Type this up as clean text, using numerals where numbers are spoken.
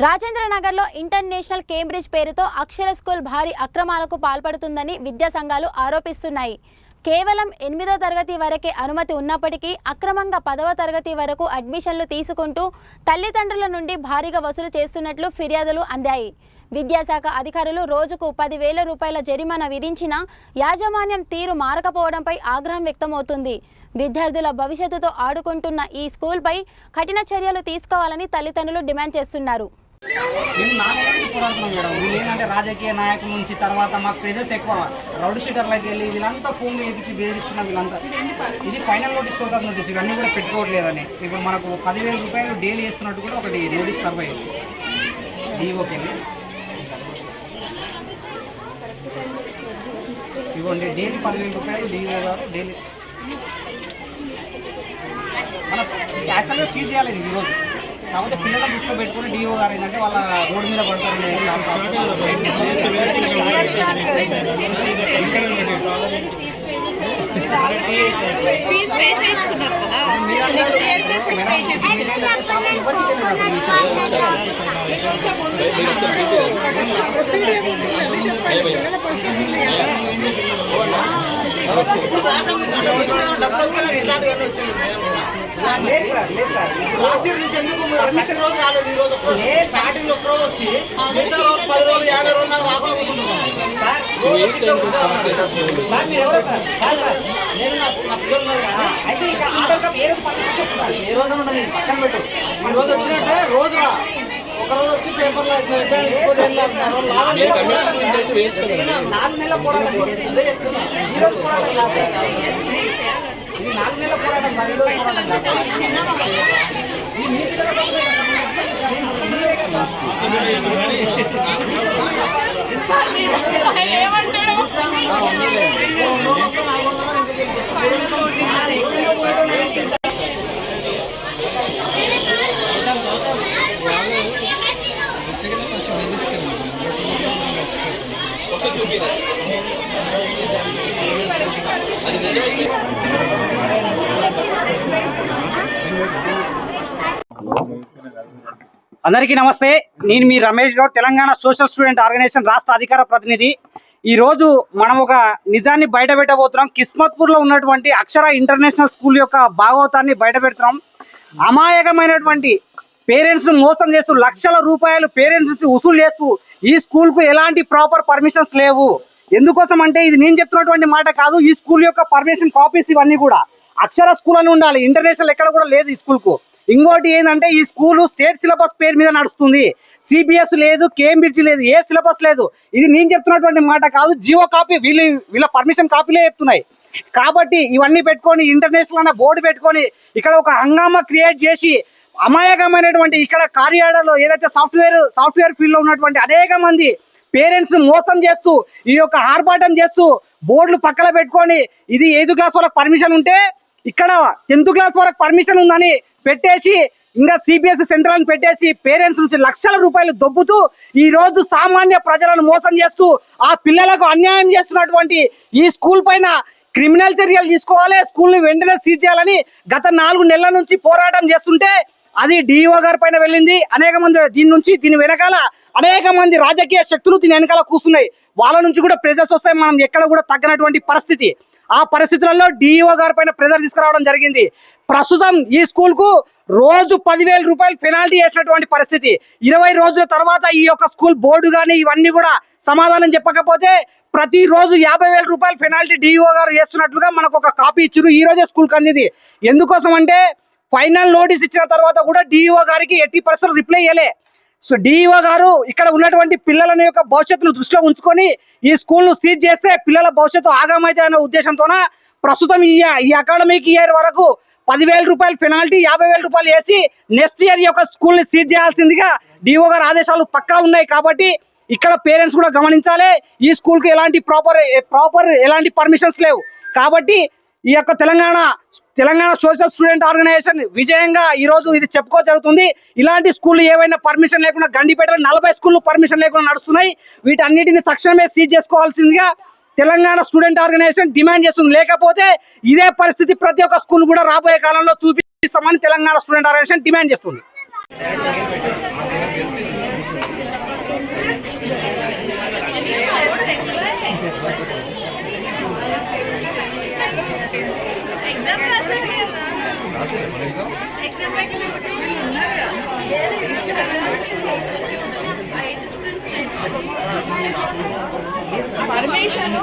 రాజేంద్రనగర్లో international Cambridge పేరుతో అక్షర school భారీ అక్రమాలకు పాల్పడుతుందని విద్యా సంఘాలు ఆరోపిస్తున్నాయి. కేవలం 8వ తరగతి వరకే అనుమతి ఉన్నప్పటికీ అక్రమంగా 10వ తరగతి వరకు అడ్మిషన్లు తీసుకుంటూ తల్లిదండ్రుల నుండి భారీగా వసూలు చేస్తున్నట్లు ఫిర్యాదులు అందాయి. విద్యాశాఖ అధికారులు రోజుకు 10,000 రూపాయల జరిమానా విధించినా యాజమాన్యం తీరు మారకపోవడంపై ఆగ్రహం వ్యక్తమవుతుంది. విద్యార్థుల భవిష్యత్తుతో ఆడుకుంటున్న ఈ స్కూల్పై కఠిన చర్యలు తీసుకోవాలని తల్లిదండ్రులు డిమాండ్ చేస్తున్నారు. మేము నాలుగేళ్ళకి పోరాడుతున్నాం మేడం. వీళ్ళు ఏంటంటే రాజకీయ నాయకుల నుంచి తర్వాత మాకు ప్రెజర్స్ ఎక్కువ, రౌడీ షీటర్లకు వెళ్ళి వీళ్ళంతా ఫోన్లు ఎదికి బేదిచ్చిన వీళ్ళంతా ఇది ఫైనల్ నోటీస్ సోదార్ నోటీస్ ఇవన్నీ కూడా పెట్టుకోవట్లేదని ఇప్పుడు మనకు 10,000 రూపాయలు డైలీ వేస్తున్నట్టు కూడా ఒకటి నోటీస్ సర్వ్ అయ్యింది డిఓకి వెళ్ళి. ఇవ్వండి డైలీ 10,000 రూపాయలు డిఓ గారు డైలీ మన యాక్చువల్గా సీజ్ చేయాలి ఈరోజు. కాకపోతే పిల్లల దృష్టిలో పెట్టుకుని డిఓ గారు ఏంటంటే వాళ్ళ రోడ్డు మీద పడతారు. లేదు సార్ లాస్ట్ ఇయర్ నుంచి ఎందుకు పర్మిషన్ రోజు రాలేదు. ఈ రోజు స్టార్టింగ్ ఒక రోజు వచ్చి 10 రోజులు 50 రోజులు నాకు రాకుండా కూర్చుంటున్నాను సార్. మీరు ఎవరో సార్ నేను నా పిల్లలు అయితే ఇక్కడ ఆర్డర్ కప్ ఏ రోజు పర్మిషన్ చెప్తున్నారు. ఏ రోజు ఉండదు పక్కన పెట్టు. ఈ రోజు వచ్చినట్టే రోజు ఒక రోజు వచ్చి పేపర్లో 4 నెలల పోరాటం అదే చెప్తున్నా. ఈ రోజు పోరాటం కాదు, ఇది 4 నెలల పోరాటం కాదు. ఈ రోజు పోరాటం కాదు. అందరికీ నమస్తే. నేను మీ Ramesh Goud, Telangana social student organisation రాష్ట్ర అధికార ప్రతినిధి. ఈరోజు మనం ఒక నిజాన్ని బయట పెట్టబోతున్నాం. కిస్మత్పూర్లో ఉన్నటువంటి అక్షర ఇంటర్నేషనల్ స్కూల్ యొక్క భాగవతాన్ని బయట పెడుతున్నాం. అమాయకమైనటువంటి పేరెంట్స్ను మోసం చేస్తూ లక్షల రూపాయలు పేరెంట్స్ నుంచి వసూలు చేస్తూ ఈ స్కూల్కు ఎలాంటి ప్రాపర్ పర్మిషన్స్ లేవు. ఎందుకోసం అంటే ఇది నేను చెప్తున్నటువంటి మాట కాదు. ఈ స్కూల్ యొక్క పర్మిషన్ కాపీస్ ఇవన్నీ కూడా అక్షర స్కూల్ అని ఉండాలి. ఇంటర్నేషనల్ ఎక్కడ కూడా లేదు ఈ స్కూల్కు. ఇంకోటి ఏంటంటే ఈ స్కూలు స్టేట్ సిలబస్ పేరు మీద నడుస్తుంది. సిబిఎస్ లేదు, కేంబ్రిడ్జ్ లేదు, ఏ సిలబస్ లేదు. ఇది నేను చెప్తున్నటువంటి మాట కాదు. జియో కాపీ వీళ్ళ పర్మిషన్ కాపీలే చెప్తున్నాయి. కాబట్టి ఇవన్నీ పెట్టుకొని ఇంటర్నేషనల్ అనే బోర్డు పెట్టుకొని ఇక్కడ ఒక హంగామా క్రియేట్ చేసి అమాయకమైనటువంటి ఇక్కడ కార్యాలయంలో ఏదైతే సాఫ్ట్వేర్ ఫీల్డ్లో ఉన్నటువంటి అనేక మంది పేరెంట్స్ మోసం చేస్తూ ఈ యొక్క ఆర్భాటం చేస్తూ బోర్డులు పక్కన పెట్టుకొని ఇది 8th క్లాస్ వరకు పర్మిషన్ ఉంటే ఇక్కడ 10th క్లాస్ వరకు పర్మిషన్ ఉందని పెట్టేసి ఇంకా సిబిఎస్ఈ సెంటర్ అని పెట్టేసి పేరెంట్స్ నుంచి లక్షల రూపాయలు దొబ్బుతూ ఈ రోజు సామాన్య ప్రజలను మోసం చేస్తూ ఆ పిల్లలకు అన్యాయం చేస్తున్నటువంటి ఈ స్కూల్ పైన క్రిమినల్ చర్యలు తీసుకోవాలి. స్కూల్ని వెంటనే సీజ్ చేయాలని గత 4 నెలల నుంచి పోరాటం చేస్తుంటే అది డిఓ గారి పైన వెళ్ళింది. అనేక మంది దీని వెనకాల అనేక మంది రాజకీయ శక్తులు దీని వెనకాల కూర్చున్నాయి. వాళ్ళ నుంచి కూడా ప్రెజర్స్ వస్తాయి. మనం ఎక్కడ కూడా తగ్గనటువంటి పరిస్థితి. ఆ పరిస్థితులలో డిఓ గారి పైన ప్రెజర్ తీసుకురావడం జరిగింది. ప్రస్తుతం ఈ స్కూల్ కు రోజు 10,000 రూపాయలు పెనాల్టీ వేసినటువంటి పరిస్థితి. 20 రోజుల తర్వాత ఈ యొక్క స్కూల్ బోర్డు కానీ ఇవన్నీ కూడా సమాధానం చెప్పకపోతే ప్రతిరోజు 50,000 రూపాయలు పెనాల్టీ డిఓ గారు చేస్తున్నట్లుగా మనకు ఒక కాపీ ఇచ్చారు. ఈ రోజే స్కూల్కి అందింది. ఎందుకోసం అంటే ఫైనల్ నోటీస్ ఇచ్చిన తర్వాత కూడా డిఓ గారికి 80% రిప్లై ఇవ్వలే. సో డిఓ గారు ఇక్కడ ఉన్నటువంటి పిల్లల యొక్క భవిష్యత్తును దృష్టిలో ఉంచుకొని ఈ స్కూల్ను సీజ్ చేస్తే పిల్లల భవిష్యత్తు ఆగమైతే అనే ఉద్దేశంతోన ప్రస్తుతం ఈ అకాడమిక్ ఇయర్ వరకు 10,000 రూపాయలు పెనాల్టీ 50,000 రూపాయలు వేసి నెక్స్ట్ ఇయర్ ఈ యొక్క స్కూల్ని సీజ్ చేయాల్సిందిగా డిఓ గారు ఆదేశాలు పక్కా ఉన్నాయి. కాబట్టి ఇక్కడ పేరెంట్స్ కూడా గమనించాలి. ఈ స్కూల్కి ఎలాంటి ప్రాపర్ ఎలాంటి పర్మిషన్స్ లేవు. కాబట్టి ఈ యొక్క తెలంగాణ సోషల్ స్టూడెంట్ ఆర్గనైజేషన్ విజయంగా ఈ రోజు ఇది చెప్పుకో జరుగుతుంది. ఇలాంటి స్కూళ్ళు ఏవైనా పర్మిషన్ లేకుండా గండిపేటలో 40 స్కూళ్ళు పర్మిషన్ లేకుండా నడుస్తున్నాయి. వీటన్నిటిని తక్షణమే సీజ్ చేసుకోవాల్సిందిగా తెలంగాణ స్టూడెంట్ ఆర్గనైజేషన్ డిమాండ్ చేస్తుంది. లేకపోతే ఇదే పరిస్థితి ప్రతి ఒక్క స్కూల్ కూడా రాబోయే కాలంలో చూపిస్తామని తెలంగాణ స్టూడెంట్ ఆర్గనైజేషన్ డిమాండ్ చేస్తుంది. Exam exam permission